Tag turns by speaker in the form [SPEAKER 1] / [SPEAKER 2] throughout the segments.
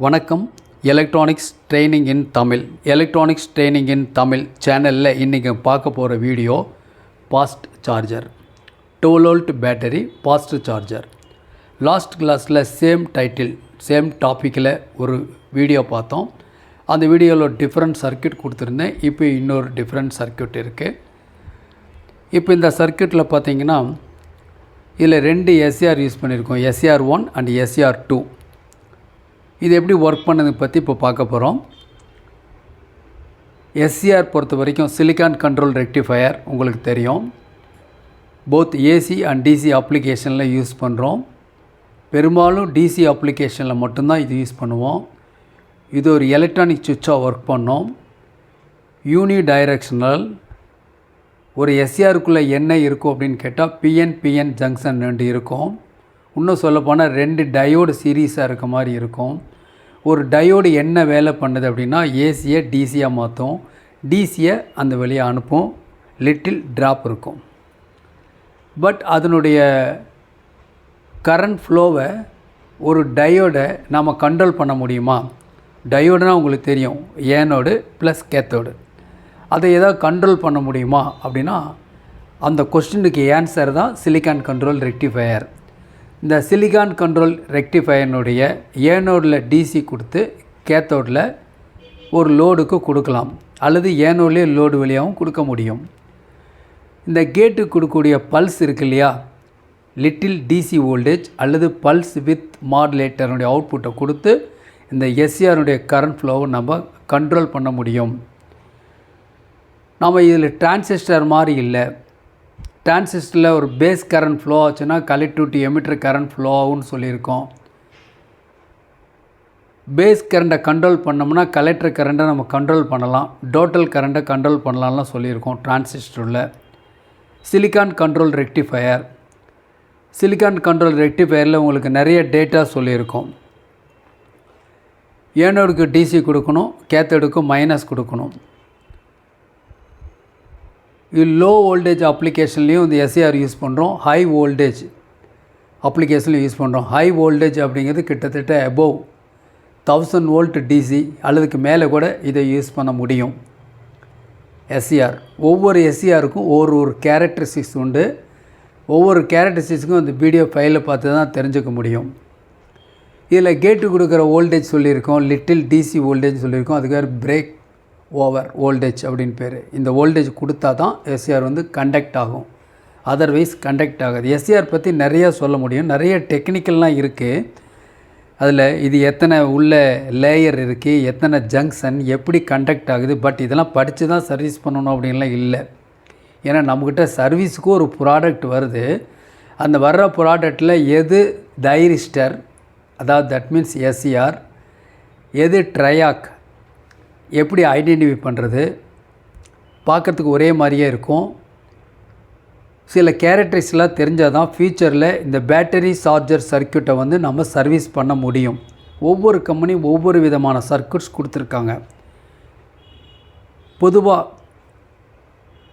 [SPEAKER 1] வணக்கம். Electronics training in Tamil சேனலில் இன்றைக்கி பார்க்க போகிற video fast charger, 12 volt battery fast charger. Last கிளாஸில் சேம் டாப்பிக்கில் ஒரு வீடியோ பார்த்தோம். அந்த வீடியோவில் டிஃப்ரெண்ட் சர்க்யூட் கொடுத்துருந்தேன். இப்போ இன்னொரு டிஃப்ரெண்ட் சர்க்யூட் இருக்குது. இப்போ இந்த சர்க்யூட்டில் பார்த்தீங்கன்னா இதில் 2 SCR யூஸ் பண்ணியிருக்கோம், SCR1 அண்ட் SCR2. இது எப்படி ஒர்க் பண்ணதை பற்றி இப்போ பார்க்க போகிறோம். SCR பொறுத்த வரைக்கும் சிலிக்கான் கண்ட்ரோல் ரெக்டிஃபையர் உங்களுக்கு தெரியும். போத் AC அண்ட் DC அப்ளிகேஷனில் யூஸ் பண்ணுறோம். பெரும்பாலும் DC அப்ளிகேஷனில் மட்டும்தான் இது யூஸ் பண்ணுவோம். இது ஒரு எலக்ட்ரானிக் சுவிட்சாக ஒர்க் பண்ணோம். யூனி டைரெக்ஷனல். ஒரு SCRக்குள்ளே என்ன இருக்கும் அப்படின்னு கேட்டால் PN ஜங்ஷன் 2 இருக்கும். இன்னும் சொல்லப்போனால் 2 டயோடு சீரீஸாக இருக்க மாதிரி இருக்கும். ஒரு டயோடு என்ன வேலை பண்ணுது அப்படின்னா ஏசியை டிசியாக மாற்றும், டிசியை அந்த வெளியே அனுப்பும். லிட்டில் ட்ராப் இருக்கும். பட் அதனுடைய கரண்ட் ஃப்ளோவை ஒரு டயோடை நாம் கண்ட்ரோல் பண்ண முடியுமா? டயோடுனால் உங்களுக்கு தெரியும், ஏனோடு ப்ளஸ் கேத்தோடு. அதை ஏதாவது கண்ட்ரோல் பண்ண முடியுமா அப்படின்னா அந்த கொஸ்டினுக்கு ஆன்சர் தான் சிலிக்கான் கண்ட்ரோல் ரெக்டிஃபையர். இந்த சிலிக்கான் கண்ட்ரோல் ரெக்டிஃபையனுடைய ஏனோடில் டிசி கொடுத்து கேத்தோடில் ஒரு லோடுக்கு கொடுக்கலாம், அல்லது ஏனோட்லேயே லோடு வழியாகவும் கொடுக்க முடியும். இந்த கேட்டுக்கு கொடுக்கக்கூடிய பல்ஸ் இருக்கு இல்லையா, லிட்டில் டிசி வோல்டேஜ் அல்லது பல்ஸ் வித் மாடுலேட்டருடைய அவுட்புட்டை கொடுத்து இந்த SCRனுடைய கரண்ட் ஃப்ளோவை நம்ம கண்ட்ரோல் பண்ண முடியும். நம்ம இதில் டிரான்சிஸ்டர் மாதிரி இல்லை. டிரான்சிஸ்டரில் ஒரு பேஸ் கரண்ட் ஃப்ளோ ஆச்சுன்னா collective to emitter current flow ஆகும்னு சொல்லியிருக்கோம். பேஸ் கரண்ட்டை கண்ட்ரோல் பண்ணோம்னா கலெக்டர் கரண்ட்டை நம்ம கண்ட்ரோல் பண்ணலாம், டோட்டல் கரண்ட்டை கண்ட்ரோல் பண்ணலாம்லாம் சொல்லியிருக்கோம் டிரான்சிஸ்டரில். சிலிக்கான் கண்ட்ரோல் ரெக்டிஃபையரில் உங்களுக்கு நிறைய டேட்டா சொல்லியிருக்கோம். ஏனோடுக்கு டிசி கொடுக்கணும், கேத்தோடுக்கு மைனஸ் கொடுக்கணும். இது லோ வோல்டேஜ் அப்ளிகேஷன்லேயும் இந்த SCR யூஸ் பண்ணுறோம், ஹை வோல்டேஜ் அப்ளிகேஷன்லையும் யூஸ் பண்ணுறோம். ஹை வோல்டேஜ் அப்படிங்கிறது கிட்டத்தட்ட அபோவ் 1000 வோல்ட் டிசி அல்லதுக்கு மேலே கூட இதை யூஸ் பண்ண முடியும். SCR ஒவ்வொரு SCRக்கும் ஒரு கேரக்டரிஸ்டிக்ஸ் உண்டு. ஒவ்வொரு கேரக்டரிஸ்டிக்ஸுக்கும் இந்த வீடியோ ஃபைலில் பார்த்து தான் தெரிஞ்சுக்க முடியும். இதில் கேட்டு கொடுக்குற வோல்டேஜ் சொல்லியிருக்கோம், லிட்டில் டிசி வோல்டேஜ் சொல்லியிருக்கோம். அதுக்கு வேறு பிரேக் ஓவர் வோல்டேஜ் அப்படின்னு பேர். இந்த வோல்டேஜ் கொடுத்தா தான் SCR கண்டக்ட் ஆகும், அதர்வைஸ் கண்டக்ட் ஆகாது. SCR பற்றி நிறையா சொல்ல முடியும், நிறைய டெக்னிக்கல்லாம் இருக்குது. அதில் இது எத்தனை உள்ள லேயர் இருக்குது, எத்தனை ஜங்ஷன், எப்படி கண்டக்ட் ஆகுது. பட் இதெல்லாம் படித்து தான் சர்வீஸ் பண்ணணும் அப்படின்லாம் இல்லை. ஏன்னா நம்மக்கிட்ட சர்வீஸுக்கும் ஒரு ப்ராடக்ட் வருது. அந்த வர்ற ப்ராடக்டில் எது தைரிஸ்டர், அதாவது தட் மீன்ஸ் SCR, எது ட்ரையாக், எப்படி ஐடென்டிஃபை பண்ணுறது. பார்க்குறதுக்கு ஒரே மாதிரியே இருக்கும். சில கேரக்டரிஸ்லாம் தெரிஞ்சால் தான் ஃபியூச்சரில் இந்த பேட்டரி சார்ஜர் சர்க்யூட்டை நம்ம சர்வீஸ் பண்ண முடியும். ஒவ்வொரு கம்பெனியும் ஒவ்வொரு விதமான சர்க்யூட்ஸ் கொடுத்துருக்காங்க. பொதுவாக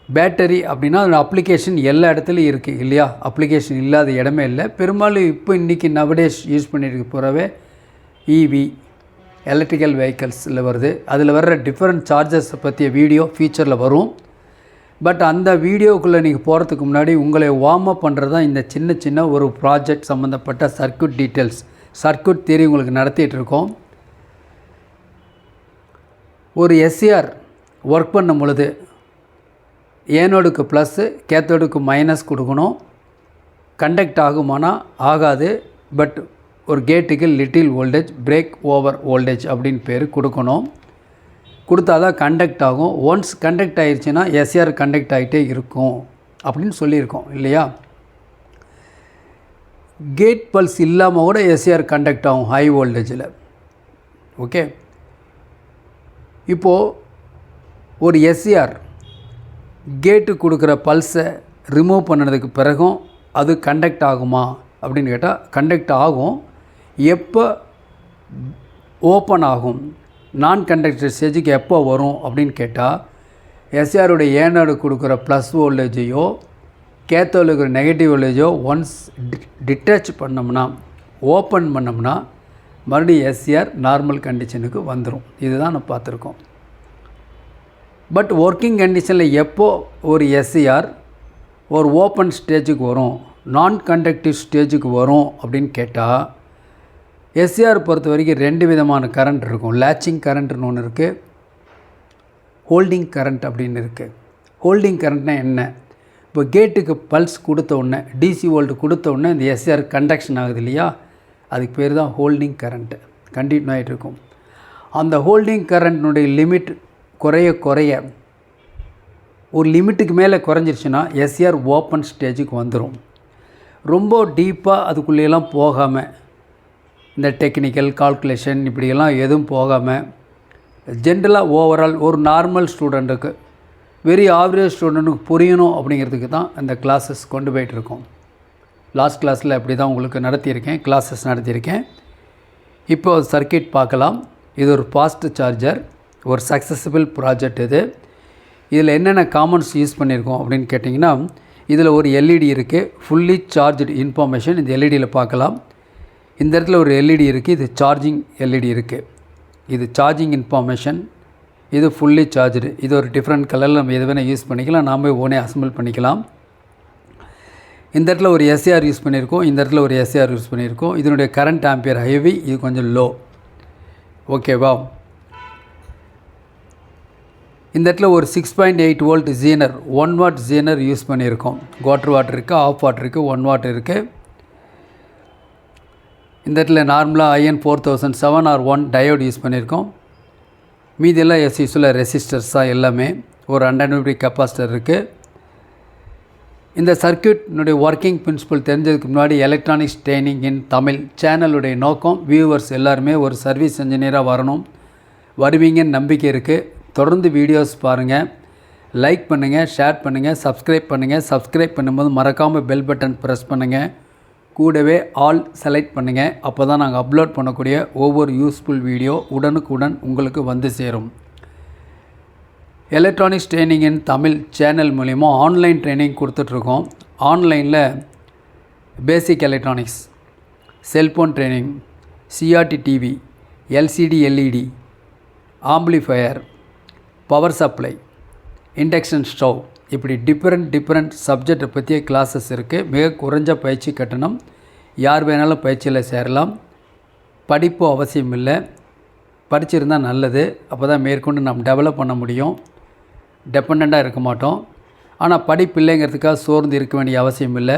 [SPEAKER 1] பேட்டரி அப்படின்னா அதோட அப்ளிகேஷன் எல்லா இடத்துலையும் இருக்குது இல்லையா? அப்ளிகேஷன் இல்லாத இடமே இல்லை. பெரும்பாலும் இப்போ இன்றைக்கி நவடேஸ் யூஸ் பண்ணிட்டு போகிறவே EV எலக்ட்ரிக்கல் வெஹிக்கல்ஸில் வருது. அதில் வர்ற டிஃப்ரெண்ட் சார்ஜர்ஸை பற்றிய வீடியோ ஃபியூச்சரில் வரும். பட் அந்த வீடியோக்குள்ளே நீங்கள் போகிறதுக்கு முன்னாடி உங்களை வார்ம் அப் பண்ணுறது தான் இந்த சின்ன ஒரு ப்ராஜெக்ட் சம்மந்தப்பட்ட சர்க்யூட் டீட்டெயில்ஸ், சர்க்யூட் தியரி உங்களுக்கு நடத்திட்டு இருக்கோம். ஒரு SCR ஒர்க் பண்ணும் பொழுது ஏனோடுக்கு ப்ளஸ்ஸு கேத்தோடுக்கு மைனஸ் கொடுக்கணும். கண்டக்ட் ஆகுமானா ஆகாது. பட் ஒரு கேட்டுக்கு little voltage, break over voltage அப்படின்னு பேர் கொடுக்கணும். கொடுத்தா தான் கண்டக்ட் ஆகும். ஒன்ஸ் கண்டக்ட் ஆகிடுச்சின்னா SCR கண்டக்ட் ஆகிட்டே இருக்கும் அப்படின்னு சொல்லியிருக்கோம் இல்லையா? கேட் பல்ஸ் இல்லாமல் கூட SCR கண்டக்ட் ஆகும் ஹை வோல்டேஜில். ஓகே, இப்போது ஒரு SCR கேட்டு கொடுக்குற பல்ஸை ரிமூவ் பண்ணதுக்கு பிறகும் அது கண்டக்ட் ஆகுமா அப்படின்னு கேட்டால் கண்டக்ட் ஆகும். எப்போ ஓப்பன் ஆகும், நான் கண்டக்டர் ஸ்டேஜுக்கு எப்போ வரும் அப்படின்னு கேட்டால் SCRுடைய ஏனோடு கொடுக்குற ப்ளஸ் வோல்டேஜையோ கேத்தோடு இருக்கிற நெகட்டிவ் வோல்டேஜோ ஒன்ஸ் டிட்டாச் பண்ணோம்னா, ஓப்பன் பண்ணோம்னா மறுபடியும் எஸ்சிஆர் நார்மல் கண்டிஷனுக்கு வந்துடும். இதுதான் நம்ம பார்த்துருக்கோம். பட் ஒர்க்கிங் கண்டிஷனில் எப்போ ஒரு எஸ்சிஆர் ஒரு ஓப்பன் ஸ்டேஜுக்கு வரும், நான் கண்டக்டிவ் ஸ்டேஜுக்கு வரும் அப்படின்னு கேட்டால், எஸ்சிஆர் பொறுத்த வரைக்கும் 2 விதமான கரண்ட் இருக்கும். லேச்சிங் கரண்ட்னு ஒன்று இருக்குது, ஹோல்டிங் கரண்ட் அப்படின்னு இருக்குது. ஹோல்டிங் கரண்ட்னா என்ன? இப்போ கேட்டுக்கு பல்ஸ் கொடுத்த உடனே, டிசி வோல்ட் கொடுத்த உடனே இந்த எஸ்சிஆர் கண்டக்ஷன் ஆகுது இல்லையா, அதுக்கு பேர் தான் ஹோல்டிங் கரண்ட்டு. கண்டினியூ ஆகிட்டு இருக்கும். அந்த ஹோல்டிங் கரண்ட்னுடைய லிமிட் குறைய ஒரு லிமிட்டுக்கு மேலே குறைஞ்சிருச்சுன்னா எஸ்சிஆர் ஓப்பன் ஸ்டேஜுக்கு வந்துடும். ரொம்ப டீப்பாக அதுக்குள்ளேயெல்லாம் போகாமல், இந்த டெக்னிக்கல் கால்குலேஷன் இப்படியெல்லாம் எதுவும் போகாமல், ஜென்ரலாக ஓவரால் ஒரு நார்மல் ஸ்டூடெண்ட்டுக்கு, வெரி ஆவரேஜ் ஸ்டூடெண்ட்டுக்கு புரியணும் அப்படிங்கிறதுக்கு தான் இந்த கிளாஸஸ் கொண்டு போயிட்டுருக்கோம். லாஸ்ட் கிளாஸில் அப்படி தான் உங்களுக்கு கிளாஸஸ் நடத்தியிருக்கேன். இப்போ சர்க்கியூட் பார்க்கலாம். இது ஒரு ஃபாஸ்ட் சார்ஜர், ஒரு சக்ஸஸ்ஃபுல் ப்ராஜெக்ட். இதில் என்னென்ன காமன்ஸ் யூஸ் பண்ணியிருக்கோம் அப்படின்னு கேட்டிங்கன்னா, இதில் ஒரு எல்இடி இருக்குது, ஃபுல்லி சார்ஜ்டு இன்ஃபர்மேஷன் இந்த எல்இடியில் பார்க்கலாம். இந்த இடத்துல ஒரு எல்இடி இருக்குது, இது சார்ஜிங் எல்இடி இருக்குது. இது சார்ஜிங் இன்ஃபர்மேஷன், இது ஃபுல்லி சார்ஜ்டு. இது ஒரு டிஃப்ரெண்ட் கலரில் நம்ம எது வேணால் யூஸ் பண்ணிக்கலாம், நாம் ஓனே அசம்பிள் பண்ணிக்கலாம். இந்த இடத்துல ஒரு எஸ்சிஆர் யூஸ் பண்ணியிருக்கோம், இந்த இடத்துல ஒரு எஸ்சிஆர் யூஸ் பண்ணியிருக்கோம். இதனுடைய கரண்ட் ஆம்பியர் ஹெவி, இது கொஞ்சம் லோ. ஓகேவா? இந்த இடத்துல ஒரு 6.8 volt Zener, 1 what Zener use பண்ணியிருக்கோம். குவார்ட்டர் வாட் இருக்குது, ஆஃப் வாட் இருக்குது, 1 வாட் இருக்குது. இந்த இடத்துல நார்மலாக IN4007 ஆர் 1 டயோடு யூஸ் பண்ணியிருக்கோம். மீதியெல்லாம் யூஸ்வலாக ரெசிஸ்டர்ஸ் தான் எல்லாமே. ஒரு 100 mW கெப்பாசிட்டர் இருக்குது. இந்த சர்க்கியூட்னுடைய ஒர்க்கிங் பிரின்சிபல் தெரிஞ்சதுக்கு முன்னாடி, எலக்ட்ரானிக்ஸ் ட்ரைனிங் இன் தமிழ் சேனலுடைய நோக்கம் வியூவர்ஸ் எல்லாருமே ஒரு சர்வீஸ் இன்ஜினியராக வரணும், வருவீங்கன்னு நம்பிக்கை இருக்குது. தொடர்ந்து வீடியோஸ் பாருங்கள், லைக் பண்ணுங்கள், ஷேர் பண்ணுங்கள், சப்ஸ்கிரைப் பண்ணுங்கள். சப்ஸ்கிரைப் பண்ணும்போது மறக்காமல் பெல் பட்டன் ப்ரெஸ் பண்ணுங்கள், கூடவே ஆல் செலக்ட் பண்ணுங்கள். அப்போ தான் நாங்கள் அப்லோட் பண்ணக்கூடிய ஒவ்வொரு யூஸ்ஃபுல் வீடியோ உடனுக்குடன் உங்களுக்கு வந்து சேரும். Electronics training in Tamil channel மூலிமா ஆன்லைன் ட்ரைனிங் கொடுத்துட்ருக்கோம். ஆன்லைனில் basic electronics, cellphone training, CRT TV, LCD LED, amplifier, power supply, induction stove, இப்படி டிஃப்ரெண்ட் சப்ஜெக்டை பற்றிய கிளாஸஸ் இருக்குது. மிக குறைஞ்ச பயிற்சி கட்டணம், யார் வேணாலும் பயிற்சியில் சேரலாம். படிப்பு அவசியம் இல்லை, படிச்சிருந்தால் நல்லது. அப்போ தான் மேற்கொண்டு நம்ம டெவலப் பண்ண முடியும், டெபெண்ட்டாக இருக்க மாட்டோம். ஆனால் படிப்பு இல்லைங்கிறதுக்காக சோர்ந்து இருக்க வேண்டிய அவசியம் இல்லை.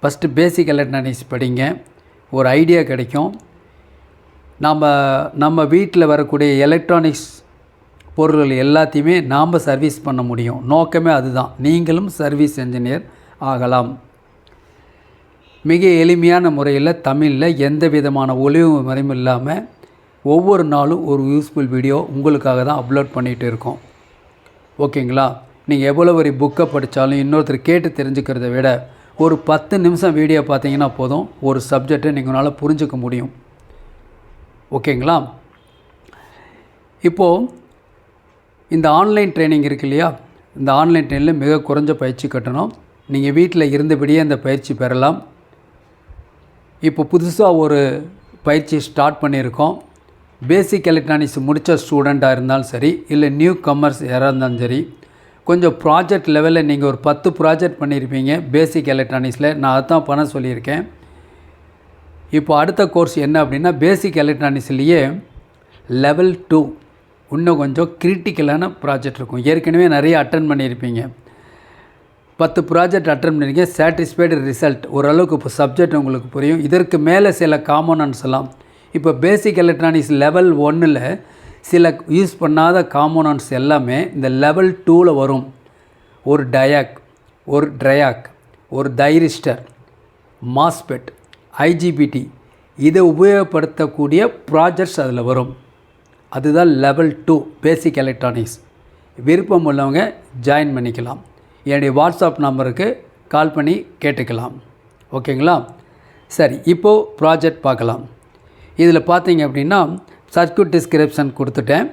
[SPEAKER 1] ஃபஸ்ட்டு பேசிக் எலக்ட்ரானிக்ஸ் படிங்க, ஒரு ஐடியா கிடைக்கும். நம்ம வீட்டில் வரக்கூடிய எலக்ட்ரானிக்ஸ் பொருள்கள் எல்லாத்தையுமே நாம் சர்வீஸ் பண்ண முடியும். நோக்கமே அதுதான். நீங்களும் சர்வீஸ் இன்ஜினியர் ஆகலாம். மிக எளிமையான முறையில் தமிழில் எந்த விதமான ஒளிவு மறையும் இல்லாமல் ஒவ்வொரு நாளும் ஒரு யூஸ்ஃபுல் வீடியோ உங்களுக்காக தான் அப்லோட் பண்ணிகிட்டு இருக்கோம். ஓகேங்களா? நீங்கள் எவ்வளோ ஒரு புக்கை படித்தாலும் இன்னொருத்தர் கேட்டு தெரிஞ்சுக்கிறத விட ஒரு 10 நிமிஷம் வீடியோ பார்த்தீங்கன்னா போதும், ஒரு சப்ஜெக்டை நீங்களால் புரிஞ்சுக்க முடியும். ஓகேங்களா? இப்போது இந்த ஆன்லைன் ட்ரைனிங் இருக்கு இல்லையா, இந்த ஆன்லைன் ட்ரைனிங்கில் மிக குறைஞ்ச பயிற்சி கட்டணும். நீங்கள் வீட்டில் இருந்தபடியே அந்த பயிற்சி பெறலாம். இப்போ புதுசாக ஒரு பயிற்சி ஸ்டார்ட் பண்ணியிருக்கோம். பேசிக் எலக்ட்ரானிக்ஸ் முடித்த ஸ்டூடெண்ட்டாக இருந்தாலும் சரி, இல்லை நியூ கம்மர்ஸ் யாராக இருந்தாலும் சரி, கொஞ்சம் ப்ராஜெக்ட் லெவலில் நீங்கள் ஒரு 10 ப்ராஜெக்ட் பண்ணியிருப்பீங்க பேசிக் எலக்ட்ரானிக்ஸில். நான் அதுதான் பண்ண சொல்லியிருக்கேன். இப்போ அடுத்த கோர்ஸ் என்ன அப்படின்னா, பேசிக் எலக்ட்ரானிக்ஸ்லேயே லெவல் 2 இன்னும் கொஞ்சம் கிரிட்டிக்கலான ப்ராஜெக்ட் இருக்கும். ஏற்கனவே நிறைய அட்டன் பண்ணியிருப்பீங்க, 10 ப்ராஜெக்ட் அட்டன் பண்ணியிருக்கீங்க. சாட்டிஸ்ஃபைடு ரிசல்ட், ஓரளவுக்கு இப்போ சப்ஜெக்ட் உங்களுக்கு புரியும். இதற்கு மேலே சில காம்போனன்ட்ஸ் எல்லாம் இப்போ பேசிக் எலக்ட்ரானிக்ஸ் லெவல் 1ல் சில யூஸ் பண்ணாத காம்போனன்ட்ஸ் எல்லாமே இந்த லெவல் 2ல் வரும். ஒரு டயாக், ஒரு ட்ரையாக், ஒரு தைரிஸ்டர், மாஸ்பெட், ஐஜிபிடி, இதை உபயோகப்படுத்தக்கூடிய ப்ராஜெக்ட்ஸ் அதில் வரும். அதுதான் லெவல் 2 பேசிக் எலக்ட்ரானிக்ஸ். விருப்பம் உள்ளவங்க ஜாயின் பண்ணிக்கலாம். என்னுடைய வாட்ஸ்அப் நம்பருக்கு கால் பண்ணி கேட்டுக்கலாம். ஓகேங்களா? சரி, இப்போது ப்ராஜெக்ட் பார்க்கலாம். இதில் பார்த்தீங்க அப்படின்னா சர்க்யூட் டிஸ்கிரிப்ஷன் கொடுத்துட்டேன்.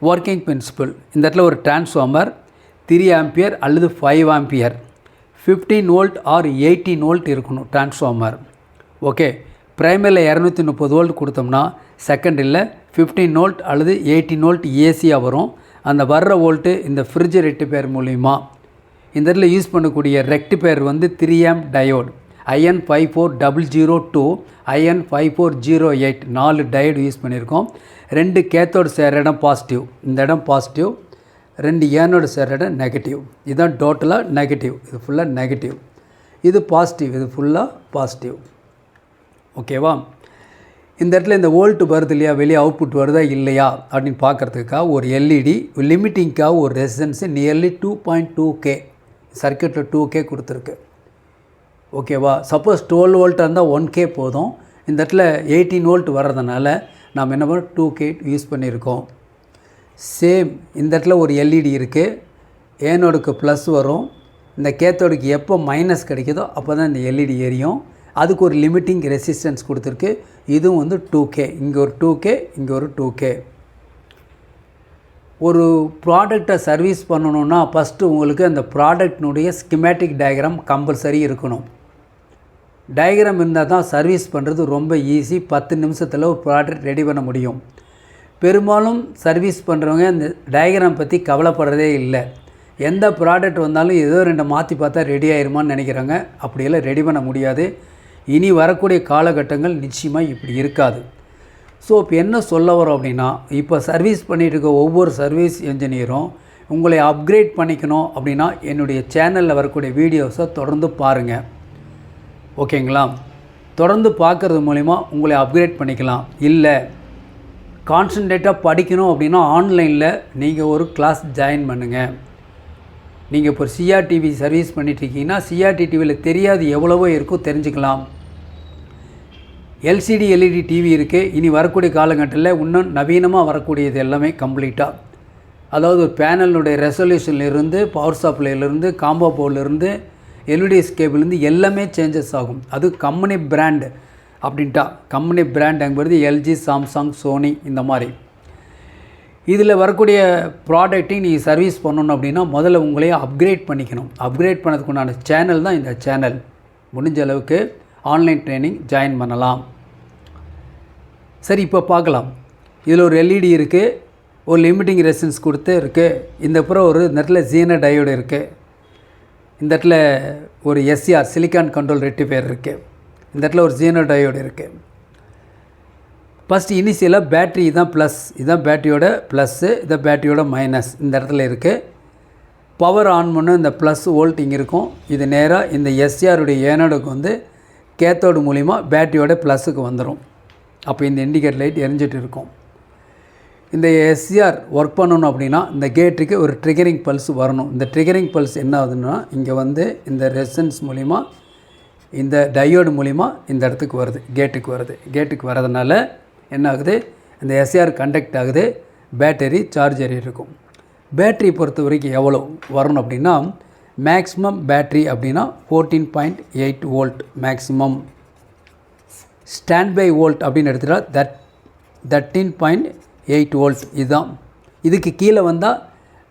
[SPEAKER 1] ஒர்க்கிங் பிரின்சிபல், இந்த இடத்துல ஒரு டிரான்ஸ்ஃபார்மர் 3 ஆம்பியர் அல்லது 5 ஆம்பியர், 15 வோல்ட் ஆர் 18 வோல்ட் இருக்கணும் டிரான்ஸ்ஃபார்மர். ஓகே, ப்ரைமரியில் 230 வோல்ட் கொடுத்தோம்னா செகண்டரியில் 15 வோல்ட் அல்லது 18 வோல்ட் ஏசியாக வரும். அந்த வர்ற வோல்ட்டு இந்த ஃப்ரிட்ஜ் ரெக்டிஃபையர் மூலிமா இந்த இடத்துல யூஸ் பண்ணக்கூடிய ரெக்டிஃபையர் வந்து 3 amp diode IN54002 IN5408 4 diode use பண்ணியிருக்கோம். 2 கேத்தோடு சேர்ற இடம் பாசிட்டிவ், இந்த இடம் பாசிட்டிவ், 2 ஏனோடு சேர்ற இடம் நெகட்டிவ். இதுதான் டோட்டலாக நெகட்டிவ், இது ஃபுல்லாக நெகட்டிவ், இது பாசிட்டிவ், இது ஃபுல்லாக பாசிட்டிவ். ஓகேவா? இந்த இடத்துல இந்த வோல்ட் வருது இல்லையா, வெளியே அவுட்புட் வருதா இல்லையா அப்படின்னு பார்க்குறதுக்காக ஒரு எல்இடி லிமிட்டிங்காக ஒரு ரெசிஸ்டன்ஸு நியர்லி 2.2K சர்க்கியூட்டில் 2K கொடுத்துருக்கு. ஓகேவா? சப்போஸ் 12 வோல்ட்டாக இருந்தால் 1K போதும். இந்த இடத்துல 18 வோல்ட் வர்றதுனால நாம் என்ன பண்ணோம் 2K யூஸ் பண்ணியிருக்கோம். சேம் இந்த இடத்துல ஒரு எல்இடி இருக்குது, ஏனோடுக்கு ப்ளஸ் வரும், இந்த கேத்தோடுக்கு எப்போ மைனஸ் கிடைக்குதோ அப்போ தான் இந்த எல்இடி எரியும். அதுக்கு ஒரு லிமிட்டிங் ரெசிஸ்டன்ஸ் கொடுத்துருக்கு. இதுவும் வந்து 2K, இங்கே ஒரு 2K, இங்கே ஒரு 2K. ஒரு ப்ராடக்டை சர்வீஸ் பண்ணணுன்னா ஃபஸ்ட்டு உங்களுக்கு அந்த ப்ராடக்ட்னுடைய ஸ்கிமேட்டிக் டயக்ராம் கம்பல்சரி இருக்கணும். டயக்ராம் இருந்தால் தான் சர்வீஸ் பண்ணுறது ரொம்ப ஈஸி. 10 நிமிஷத்தில் ஒரு ப்ராடக்ட் ரெடி பண்ண முடியும். பெரும்பாலும் சர்வீஸ் பண்ணுறவங்க இந்த டயக்ராம் பற்றி கவலைப்படுறதே இல்லை. எந்த ப்ராடக்ட் வந்தாலும் ஏதோ 2 மாற்றி பார்த்தா ரெடி ஆயிருமான்னு நினைக்கிறாங்க. அப்படியெல்லாம் ரெடி பண்ண முடியாது. இனி வரக்கூடிய காலகட்டங்கள் நிச்சயமாக இப்படி இருக்காது. ஸோ இப்போ என்ன சொல்ல வரோம் அப்படின்னா, இப்போ சர்வீஸ் பண்ணிகிட்டு இருக்க ஒவ்வொரு சர்வீஸ் என்ஜினியரும் உங்களை அப்கிரேட் பண்ணிக்கணும் அப்படின்னா என்னுடைய சேனலில் வரக்கூடிய வீடியோஸை தொடர்ந்து பாருங்கள். ஓகேங்களா? தொடர்ந்து பார்க்குறது மூலிமா உங்களை அப்கிரேட் பண்ணிக்கலாம். இல்லை கான்சன்ட்ரேட்டாக படிக்கணும் அப்படின்னா ஆன்லைனில் நீங்கள் ஒரு கிளாஸ் ஜாயின் பண்ணுங்கள். நீங்கள் இப்போ சிஆர்டிவி சர்வீஸ் பண்ணிகிட்ருக்கீங்கன்னா சிஆர்டி டிவியில் தெரியாது எவ்வளவோ இருக்கும், தெரிஞ்சுக்கலாம். எல்சிடி எல்இடி டிவி இருக்குது. இனி வரக்கூடிய காலகட்டத்தில் இன்னும் நவீனமாக வரக்கூடியது எல்லாமே கம்ப்ளீட்டாக, அதாவது ஒரு பேனலுடைய ரெசல்யூஷன்லேருந்து, பவர் சப்ளைலேருந்து, காம்போ போர்ட்லேருந்து, எல்இடிஎஸ் கேபிள்லேருந்து எல்லாமே சேஞ்சஸ் ஆகும். அது கம்பெனி பிராண்டு அப்படின்ட்டா, கம்பெனி பிராண்டுங்கிறது எல்ஜி, சாம்சங், சோனி இந்த மாதிரி. இதில் வரக்கூடிய ப்ராடக்ட்டையும் நீங்கள் சர்வீஸ் பண்ணணும் அப்படின்னா முதல்ல உங்களையே அப்கிரேட் பண்ணிக்கணும். அப்கிரேட் பண்ணதுக்கு உண்டான சேனல் தான் இந்த சேனல். முடிஞ்ச அளவுக்கு ஆன்லைன் ட்ரைனிங் ஜாயின் பண்ணலாம். சரி, இப்போ பார்க்கலாம். இதில் ஒரு எல்இடி இருக்குது, ஒரு லிமிட்டிங் ரெசிஸ்டன்ஸ் கொடுத்து இருக்குது. இந்த அப்புறம் ஒரு இந்த இடத்துல ஜீன டயோடு இருக்குது. இந்த இடத்துல ஒரு எஸ்சிஆர் சிலிக்கான் கண்ட்ரோல் ரெக்டிஃபையர் இருக்குது. இந்த இடத்துல ஒரு ஜீனோ டயோடு இருக்குது. ஃபஸ்ட்டு இனிஷியலாக பேட்ரி தான் ப்ளஸ், இதுதான் பேட்டரியோட ப்ளஸ்ஸு, இதான் பேட்டரியோட மைனஸ் இந்த இடத்துல இருக்குது. பவர் ஆன் பண்ண இந்த ப்ளஸ் வோல்ட் இங்கே இருக்கும். இது நேராக இந்த எஸ்சிஆருடைய ஏனோடுக்கு வந்து கேத்தோடு மூலிமா பேட்டரியோட ப்ளஸுக்கு வந்துடும். அப்போ இந்த இண்டிகேட்டர் லைட் எரிஞ்சிட்டு இருக்கும். இந்த எஸ்சிஆர் ஒர்க் பண்ணணும் அப்படின்னா இந்த கேட்டுக்கு ஒரு ட்ரிகரிங் பல்ஸ் வரணும். இந்த ட்ரிகரிங் பல்ஸ் என்ன ஆகுதுன்னா இங்கே வந்து இந்த ரெசிஸ்டன்ஸ் மூலிமா, இந்த டயோடு மூலிமா இந்த இடத்துக்கு வருது, கேட்டுக்கு வருது. கேட்டுக்கு வரதுனால என்ன ஆகுது, இந்த எஸ்சிஆர் கண்டக்ட் ஆகுது, பேட்டரி சார்ஜ் இருக்கும். பேட்டரி பொறுத்த வரைக்கும் எவ்வளோ வரணும் அப்படின்னா மேக்ஸிமம் பேட்ரி அப்படின்னா 14.8 வோல்ட் மேக்ஸிமம். ஸ்டாண்ட்பை வோல்ட் அப்படின்னு எடுத்துகிட்டா 13.8 வோல்ட். இதுதான். இதுக்கு கீழே வந்தால்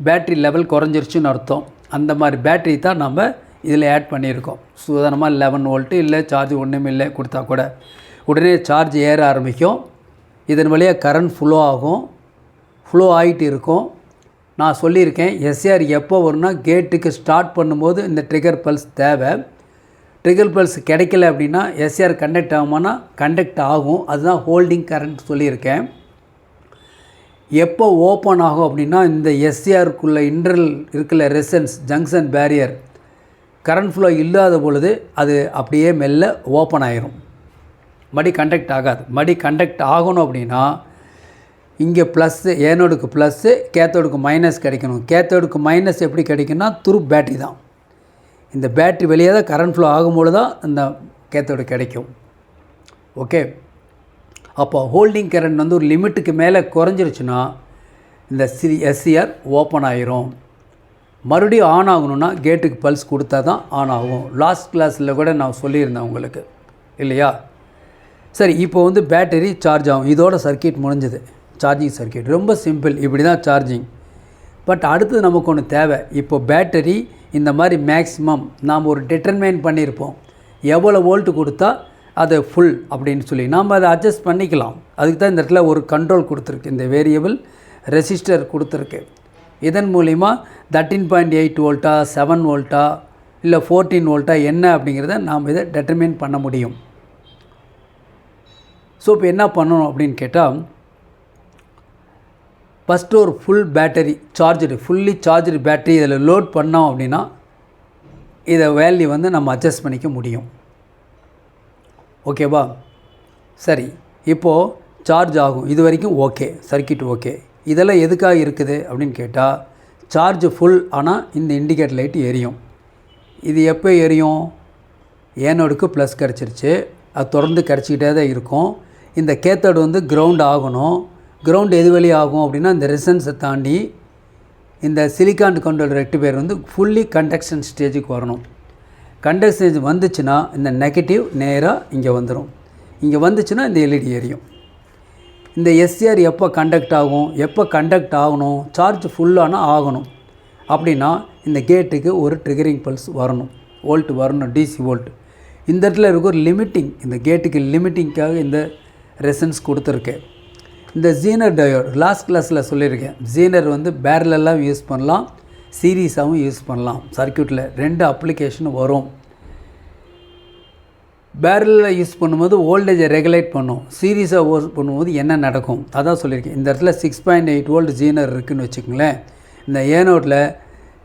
[SPEAKER 1] பேட்ரி லெவல் குறைஞ்சிருச்சுன்னு அர்த்தம். அந்த மாதிரி பேட்ரி தான் நம்ம இதில் ஆட் பண்ணியிருக்கோம். சுதாரணமாக 11 வோல்ட்டு இல்லை சார்ஜ் ஒன்றுமே இல்லை கொடுத்தா கூட உடனே சார்ஜ் ஏற ஆரம்பிக்கும். இதன் வழியாக கரண்ட் ஃப்ளோ ஆகும், ஃப்ளோ ஆகிட்டு இருக்கும். நான் சொல்லியிருக்கேன் எஸ்ஆர் எப்போ வரும்னா கேட்டுக்கு ஸ்டார்ட் பண்ணும்போது இந்த ட்ரிகர் பல்ஸ் தேவை. ட்ரிகர் பல்ஸ் கிடைக்கல அப்படின்னா எஸ்ஆர் கண்டக்ட் ஆகுமானா கண்டக்ட் ஆகும். அதுதான் ஹோல்டிங் கரண்ட் சொல்லியிருக்கேன். எப்போ ஓப்பன் ஆகும் அப்படின்னா இந்த எஸ்ஆருக்குள்ளே இன்டர்னல் இருக்குல்ல resistance junction barrier current flow இல்லாத பொழுது அது அப்படியே மெல்ல ஓப்பன் ஆகிரும். மடி கண்டக்ட் ஆகாது. மடி கண்டக்ட் ஆகணும் அப்படின்னா இங்கே ப்ளஸ்ஸு, ஏனோடுக்கு ப்ளஸ்ஸு, கேத்தோடுக்கு மைனஸ் கிடைக்கணும். கேத்தோடுக்கு மைனஸ் எப்படி கிடைக்குன்னா த்ரூ பேட்ரி தான். இந்த பேட்ரி வெளியே தான் கரண்ட் ஃப்ளோ ஆகும்போது தான் இந்த கேத்தோடு கிடைக்கும். ஓகே, அப்போ ஹோல்டிங் கரண்ட் வந்து ஒரு லிமிட்டுக்கு மேலே குறைஞ்சிருச்சுன்னா இந்த எஸ்சிஆர் ஓப்பன் ஆகிரும். மறுபடியும் ஆன் ஆகணுன்னா கேட்டுக்கு பல்ஸ் கொடுத்தா தான் ஆன் ஆகும். லாஸ்ட் கிளாஸில் கூட நான் சொல்லியிருந்தேன் உங்களுக்கு இல்லையா? சரி, இப்போ வந்து பேட்டரி சார்ஜ் ஆகும். இதோட சர்க்கியூட் முடிஞ்சது. சார்ஜிங் சர்க்கியூட் ரொம்ப சிம்பிள். இப்படி தான் சார்ஜிங். பட் அடுத்தது நமக்கு ஒன்று தேவை. இப்போ பேட்டரி இந்த மாதிரி மேக்ஸிமம் நாம் ஒரு டிட்டர்மைன் பண்ணியிருப்போம். எவ்வளோ வோல்ட்டு கொடுத்தா அது ஃபுல் அப்படின்னு சொல்லி நாம் அதை அட்ஜஸ்ட் பண்ணிக்கலாம். அதுக்கு தான் இந்த இடத்துல ஒரு கண்ட்ரோல் கொடுத்துருக்கு, இந்த வேரியபிள் ரெசிஸ்டர் கொடுத்துருக்கு. இதன் மூலிமா 13.8 வோல்ட்டா 7 வோல்ட்டா இல்லை 14 வோல்ட்டா என்ன அப்படிங்கிறத நாம் இதை டெட்டர்மின் பண்ண முடியும். ஸோ இப்போ என்ன பண்ணணும் அப்படின்னு கேட்டால், ஃபஸ்ட்டு ஒரு ஃபுல் பேட்டரி ஃபுல்லி சார்ஜடு பேட்டரி இதில் லோட் பண்ணோம் அப்படின்னா இதை வேல்யூ வந்து நம்ம அட்ஜஸ்ட் பண்ணிக்க முடியும். ஓகேவா? சரி, இப்போது சார்ஜ் ஆகும். இது வரைக்கும் ஓகே, சர்க்கியூட் ஓகே. இதெல்லாம் எதுக்காக இருக்குது அப்படின்னு கேட்டால், சார்ஜ் ஃபுல் ஆனால் இந்த இண்டிகேட்டர் லைட் எரியும். இது எப்போ எரியும்? ஏனோடுக்கு ப்ளஸ் கிடச்சிருச்சு, அது தொடர்ந்து கிடச்சிக்கிட்டே தான் இருக்கும். இந்த கேத்தோடு வந்து கிரவுண்ட் ஆகணும். கிரவுண்ட் எது வழி ஆகும் அப்படின்னா இந்த ரெசன்ஸை தாண்டி இந்த சிலிக்கான் கண்ட்ரோல் ரெக்டிஃபையர் வந்து ஃபுல்லி கண்டக்ஷன் ஸ்டேஜுக்கு வரணும். கண்டக்ஷன் ஸ்டேஜ் வந்துச்சுன்னா இந்த நெகட்டிவ் நேராக இங்கே வந்துடும். இங்கே வந்துச்சுன்னா இந்த எல்இடி எரியும். இந்த எஸ்சிஆர் எப்போ கண்டக்ட் ஆகும், எப்போ கண்டக்ட் ஆகணும், சார்ஜ் ஃபுல்லானால் ஆகணும் அப்படின்னா இந்த கேட்டுக்கு ஒரு ட்ரிகரிங் பல்ஸ் வரணும், வோல்ட் வரணும், டிசி வோல்ட். இந்த இடத்துல இருக்க ஒரு லிமிட்டிங், இந்த கேட்டுக்கு லிமிட்டிங்காக இந்த ரெசன்ஸ் கொடுத்துருக்கேன். இந்த ஜீனர் டயோடு லாஸ்ட் கிளாஸில் சொல்லியிருக்கேன். ஜீனர் வந்து பேரலெல்லாம் யூஸ் பண்ணலாம், சீரீஸாகவும் யூஸ் பண்ணலாம். சர்க்கியூட்டில் 2 அப்ளிகேஷன் வரும். பேரலில் யூஸ் பண்ணும்போது வோல்டேஜை ரெகுலேட் பண்ணும், சீரீஸாக யூஸ் பண்ணும்போது என்ன நடக்கும் அதான் சொல்லியிருக்கேன். இந்த இடத்துல 6.8 வோல்ட் ஜீனர் இருக்குதுன்னு வச்சுக்கோங்களேன். இந்த ஏனோடில்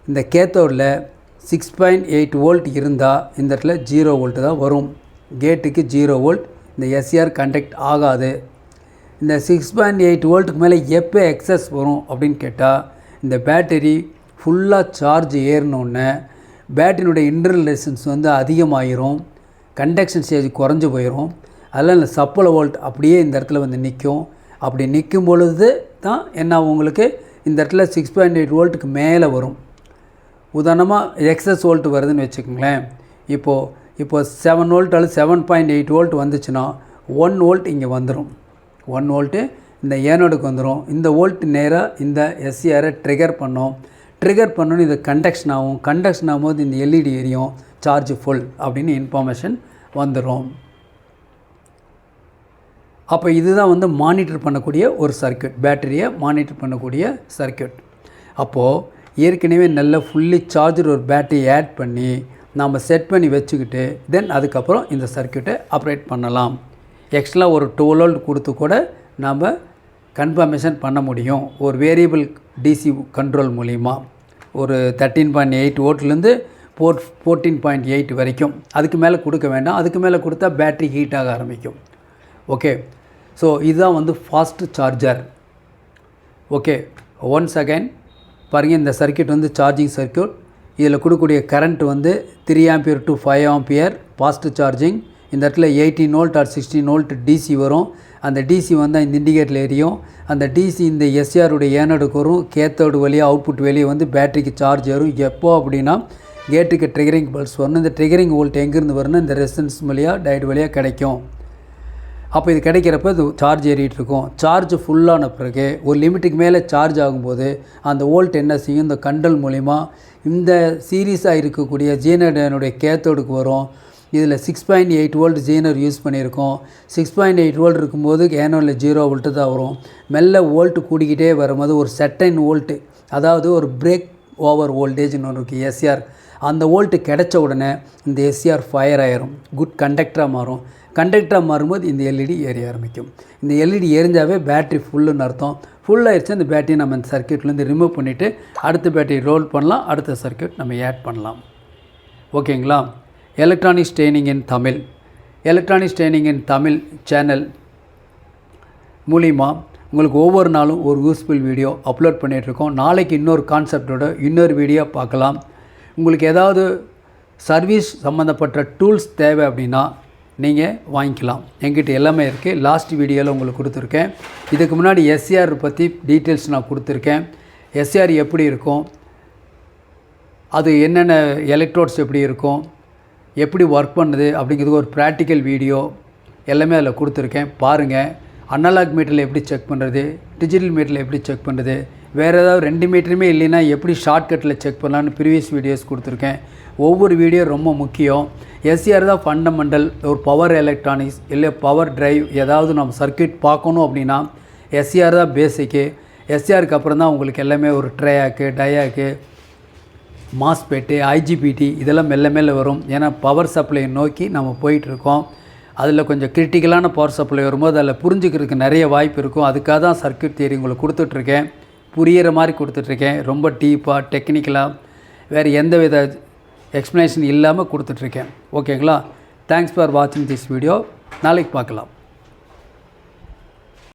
[SPEAKER 1] இந்த கேத்தோடில் 6.8 வோல்ட் இருந்தால் இந்த இடத்துல 0 வோல்ட் தான் வரும். கேட்டுக்கு 0 வோல்ட். இந்த எஸ்சிஆர் கண்டக்ட் ஆகாது. இந்த 6.8 வோல்ட்டுக்கு மேலே எப்போ எக்ஸஸ் வரும் அப்படின்னு கேட்டால், இந்த பேட்டரி ஃபுல்லாக சார்ஜ் ஏறினோடனே பேட்டரியினுடைய இன்டர்னல் ரெசிஸ்டன்ஸ் வந்து அதிகமாகிரும், கண்டக்ஷன் ஸ்டேஜ் குறைஞ்சி போயிடும். அதெல்லாம் இந்த சப்போல வோல்ட் அப்படியே இந்த இடத்துல வந்து நிற்கும். அப்படி நிற்கும் பொழுது தான் என்ன உங்களுக்கு இந்த இடத்துல 6.8 வோல்ட்டுக்கு மேலே வரும். உதாரணமாக எக்ஸஸ் வோல்ட் வருதுன்னு வச்சுக்கோங்களேன். இப்போது 7 வோல்ட் அல்லது 7.8 வோல்ட் வந்துச்சுன்னா 1 வோல்ட் இங்கே வந்துடும். 1 வோல்ட்டு இந்த ஏனோடுக்கு வந்துடும். இந்த வோல்ட் நேராக இந்த எஸ்சிஆரை ட்ரிகர் பண்ணணும். இது கண்டக்ஷன் ஆகும். கண்டக்ஷன் ஆகும்போது இந்த எல்இடி எரியும், சார்ஜ் ஃபுல் அப்படின்னு இன்ஃபர்மேஷன் வந்துடும். அப்போ இதுதான் வந்து மானிட்டர் பண்ணக்கூடிய ஒரு சர்க்கியூட், பேட்டரியை மானிட்டர் பண்ணக்கூடிய சர்க்கியூட். அப்போது ஏற்கனவே நல்ல ஃபுல்லி சார்ஜர் ஒரு பேட்டரி ஆட் பண்ணி நாம் செட் பண்ணி வச்சுக்கிட்டு தென் அதுக்கப்புறம் இந்த சர்க்கியூட்டை ஆப்ரேட் பண்ணலாம். எக்ஸ்ட்ரா ஒரு 12 வோல்ட் கொடுத்து கூட நாம் கன்ஃபர்மேஷன் பண்ண முடியும் ஒரு வேரியபிள் டிசி கண்ட்ரோல் மூலிமா. ஒரு 13.8 வோல்ட்லேருந்து 14.8 வரைக்கும். அதுக்கு மேலே கொடுக்க வேண்டாம். அதுக்கு மேலே கொடுத்தா பேட்ரி ஹீட் ஆக ஆரம்பிக்கும். ஓகே, ஸோ இதுதான் வந்து fast charger. Okay, once again பாருங்கள், இந்த சர்க்கியூட் வந்து சார்ஜிங் சர்க்கியூட். இதில் கொடுக்கக்கூடிய கரண்ட் வந்து 3 ampere to 5 ampere fast charging. இந்த இடத்துல 18 வோல்ட் ஆர் 16 வோல்ட் டிசி வரும். அந்த டிசி வந்து இந்த இண்டிகேட்டரில் எரியும். அந்த டிசி இந்த எஸ்ஆருடைய ஏனோடுக்கு வரும். கேத்தோடு வழியாக அவுட்புட் வெளியே வந்து பேட்டரிக்கு சார்ஜ் ஏறும். எப்போ அப்படின்னா கேட்டுக்கு ட்ரிகரிங் பல்ஸ் வரணும். இந்த ட்ரிகரிங் வோல்ட் எங்கேருந்து வரணும்? இந்த ரெசிஸ்டன்ஸ் வழியாக டயோடு வழியாக கிடைக்கும். அப்போ இது கிடைக்கிறப்ப இது சார்ஜ் ஏறிட்டுருக்கும். சார்ஜ் ஃபுல்லான பிறகு ஒரு லிமிட்டுக்கு மேலே சார்ஜ் ஆகும்போது அந்த வோல்ட் என்ன செய்யும்? இந்த கண்ட்ரோல் மூலிமா இந்த சீரீஸாக இருக்கக்கூடிய ஜீனருடைய கேத்தோடுக்கு வரும். இதில் 6.8 வோல்ட் ஜீனர் யூஸ் பண்ணியிருக்கோம். 6.8 வோல்ட் இருக்கும்போது ஏனோவில் 0 வோல்ட்டு தான் வரும். மெல்ல வோல்ட்டு கூடிக்கிட்டே வரும்போது ஒரு செட்டைன் வோல்ட்டு, அதாவது ஒரு பிரேக் ஓவர் வோல்டேஜ்னு ஒன்று இருக்குது எஸ்ஆர். அந்த வோல்ட்டு கிடைச்ச உடனே இந்த எஸ்ஆர் ஃபயர் ஆயிரும், குட் கண்டக்டராக மாறும். கண்டக்டராக மாறும்போது இந்த எல்இடி எரிய ஆரம்பிக்கும். இந்த எல்இடி எரிஞ்சாவே பேட்ரி ஃபுல்லுன்னு அர்த்தம். ஃபுல்லாகிடுச்சு. அந்த பேட்டரியை நம்ம இந்த சர்க்கியூட்லேருந்து ரிமூவ் பண்ணிவிட்டு அடுத்த பேட்டரி ரோல் பண்ணலாம். அடுத்த சர்க்கியூட் நம்ம ஆட் பண்ணலாம். ஓகேங்களா? Electronics training in Tamil channel மூலிமா உங்களுக்கு ஒவ்வொரு நாளும் ஒரு யூஸ்ஃபுல் வீடியோ அப்லோட் பண்ணிகிட்ருக்கோம். நாளைக்கு இன்னொரு கான்செப்டோட இன்னொரு வீடியோ பார்க்கலாம். உங்களுக்கு ஏதாவது சர்வீஸ் சம்மந்தப்பட்ட டூல்ஸ் தேவை அப்படின்னா நீங்கள் வாங்கிக்கலாம். எங்கிட்ட எல்லாமே இருக்குது. லாஸ்ட் வீடியோவில் உங்களுக்கு கொடுத்துருக்கேன். இதுக்கு முன்னாடி எஸ்ஆர் பற்றி டீட்டெயில்ஸ் நான் கொடுத்துருக்கேன். எஸ்ஆர் எப்படி இருக்கும், அது என்னென்ன எலக்ட்ரோட்ஸ் எப்படி இருக்கும், எப்படி ஒர்க் பண்ணுது அப்படிங்கிறது ஒரு ப்ராக்டிக்கல் வீடியோ எல்லாமே அதில் கொடுத்துருக்கேன். பாருங்கள். அனலாக் மீட்டரில் எப்படி செக் பண்ணுறது, டிஜிட்டல் மீட்டரில் எப்படி செக் பண்ணுறது, வேறு ஏதாவது 2 மீட்டருமே இல்லைன்னா எப்படி ஷார்ட்கட்டில் செக் பண்ணலான்னு ப்ரீவியஸ் வீடியோஸ் கொடுத்துருக்கேன். ஒவ்வொரு வீடியோ ரொம்ப முக்கியம். எஸ்சிஆர் தான் ஃபண்டமெண்டல். ஒரு பவர் எலக்ட்ரானிக்ஸ் இல்லை பவர் டிரைவ் ஏதாவது நம்ம சர்க்யூட் பார்க்கணும் அப்படின்னா எஸ்சிஆர் தான் பேசிக்கு. எஸ்சிஆருக்கு அப்புறம் தான் உங்களுக்கு எல்லாமே ஒரு ட்ரையாக்கு, டயாக்கு, மாஸ்பெட்டு, ஐஜிபிடி இதெல்லாம் மெல்ல மெல்ல வரும். ஏன்னா பவர் சப்ளையை நோக்கி நம்ம போயிட்டுருக்கோம். அதில் கொஞ்சம் கிரிட்டிக்கலான பவர் சப்ளை வரும்போது அதில் புரிஞ்சுக்கிறதுக்கு நிறைய வாய்ப்பு இருக்கும். அதுக்காக தான் சர்க்யூட் தியரி உங்களுக்கு கொடுத்துட்ருக்கேன். புரிகிற மாதிரி கொடுத்துட்ருக்கேன். ரொம்ப டீப்பாக டெக்னிக்கலாக வேறு எந்த வித எக்ஸ்ப்ளனேஷன் இல்லாமல் கொடுத்துட்ருக்கேன். ஓகேங்களா? தேங்க்ஸ் ஃபார் வாட்சிங் திஸ் வீடியோ. நாளைக்கு பார்க்கலாம்.